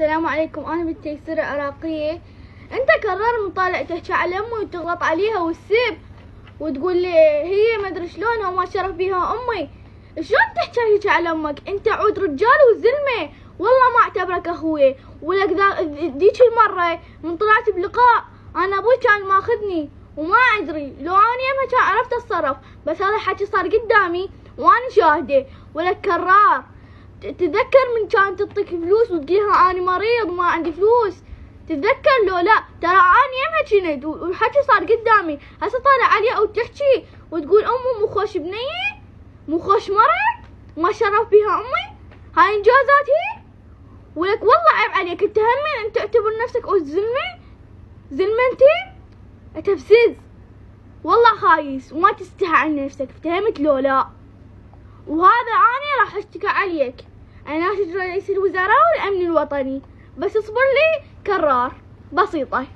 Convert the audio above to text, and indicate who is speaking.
Speaker 1: السلام عليكم، انا بنت تيسير العراقية. انت كرر من طالع تحكي على امي وتغلط عليها والسب وتقول لي هي ما ادري شلونها وما شرف بيها امي. شلون تحكي هيك على امك؟ انت عود رجال وزلمة، والله ما اعتبرك اخوي. ولك ذيك المرة من طلعت بلقاء انا ابوي كان ماخذني وما ادري لو اني يمها كان عرفت اتصرف، بس هذا الحكي صار قدامي وانا شاهدة. ولك كرار تتذكر من كانت تعطيك فلوس وتقولها اني مريض وما عندي فلوس؟ تتذكر لو لا؟ ترى اني يمها كنت والحكي صار قدامي. هسه طالع عليها او تحكي وتقول امي مو خوش بنيه، مو خوش مرة، ما شرف بيها امي. هاي انجازات هي؟ ولك والله عيب عليك، انت همين انت تعتبر نفسك زلمة انت بسز، والله خايس وما تستحي عن نفسك. افتهمت لو لا؟ وهذا اني راح اشتكي عليك. انا ناشد رئيس الوزراء والامن الوطني، بس اصبر لي كرار بسيطة.